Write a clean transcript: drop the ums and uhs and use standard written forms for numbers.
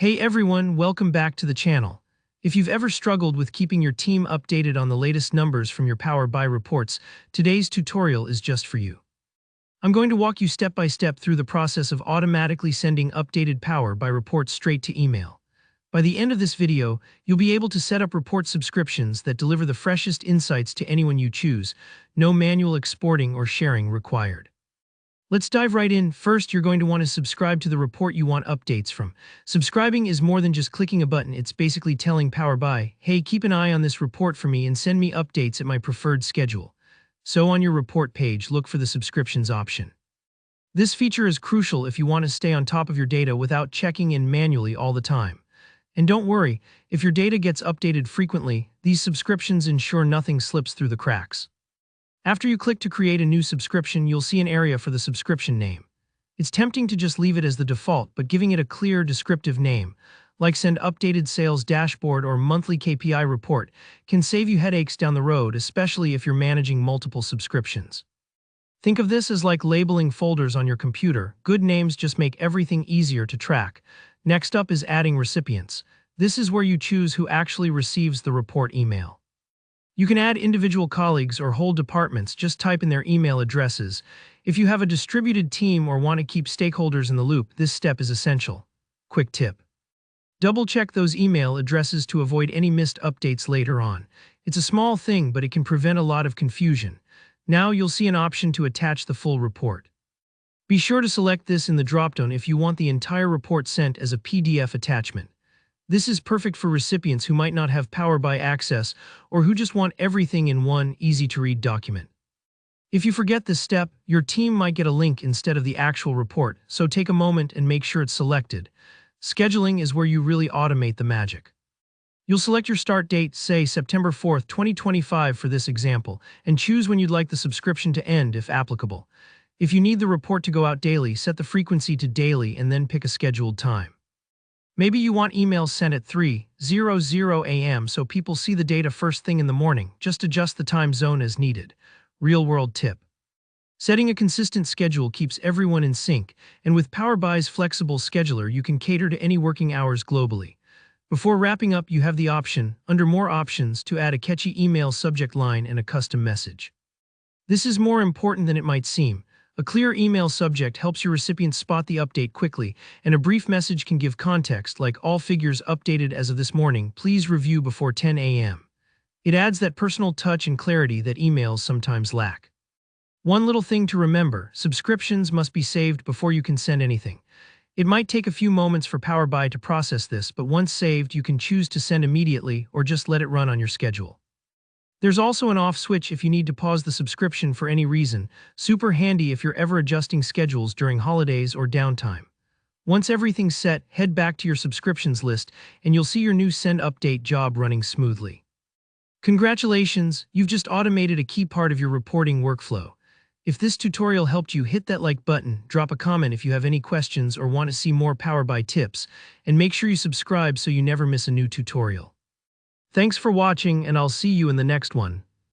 Hey everyone, welcome back to the channel. If you've ever struggled with keeping your team updated on the latest numbers from your Power BI reports, today's tutorial is just for you. I'm going to walk you step by step through the process of automatically sending updated Power BI reports straight to email. By the end of this video, you'll be able to set up report subscriptions that deliver the freshest insights to anyone you choose, no manual exporting or sharing required. Let's dive right in. First, you're going to want to subscribe to the report you want updates from. Subscribing is more than just clicking a button. It's basically telling Power BI, hey, keep an eye on this report for me and send me updates at my preferred schedule. So on your report page, look for the subscriptions option. This feature is crucial if you want to stay on top of your data without checking in manually all the time. And don't worry, if your data gets updated frequently, these subscriptions ensure nothing slips through the cracks. After you click to create a new subscription, you'll see an area for the subscription name. It's tempting to just leave it as the default, but giving it a clear, descriptive name, like send updated sales dashboard or monthly KPI report, can save you headaches down the road, especially if you're managing multiple subscriptions. Think of this as like labeling folders on your computer. Good names just make everything easier to track. Next up is adding recipients. This is where you choose who actually receives the report email. You can add individual colleagues or whole departments. Just type in their email addresses. If you have a distributed team or want to keep stakeholders in the loop, this step is essential. Quick tip: double-check those email addresses to avoid any missed updates later on. It's a small thing, but it can prevent a lot of confusion. Now you'll see an option to attach the full report. Be sure to select this in the dropdown if you want the entire report sent as a PDF attachment. This is perfect for recipients who might not have Power BI access or who just want everything in one easy-to-read document. If you forget this step, your team might get a link instead of the actual report, so take a moment and make sure it's selected. Scheduling is where you really automate the magic. You'll select your start date, say September 4th, 2025 for this example, and choose when you'd like the subscription to end if applicable. If you need the report to go out daily, set the frequency to daily and then pick a scheduled time. Maybe you want emails sent at 3:00 a.m. so people see the data first thing in the morning. Just adjust the time zone as needed. Real-world tip: setting a consistent schedule keeps everyone in sync, and with Power BI's flexible scheduler, you can cater to any working hours globally. Before wrapping up, you have the option, under More Options, to add a catchy email subject line and a custom message. This is more important than it might seem. A clear email subject helps your recipients spot the update quickly, and a brief message can give context, like all figures updated as of this morning, please review before 10 a.m. It adds that personal touch and clarity that emails sometimes lack. One little thing to remember: subscriptions must be saved before you can send anything. It might take a few moments for Power BI to process this, but once saved, you can choose to send immediately or just let it run on your schedule. There's also an off switch if you need to pause the subscription for any reason, super handy if you're ever adjusting schedules during holidays or downtime. Once everything's set, head back to your subscriptions list and you'll see your new send update job running smoothly. Congratulations, you've just automated a key part of your reporting workflow. If this tutorial helped you, hit that like button, drop a comment if you have any questions or want to see more Power BI tips, and make sure you subscribe so you never miss a new tutorial. Thanks for watching, and I'll see you in the next one.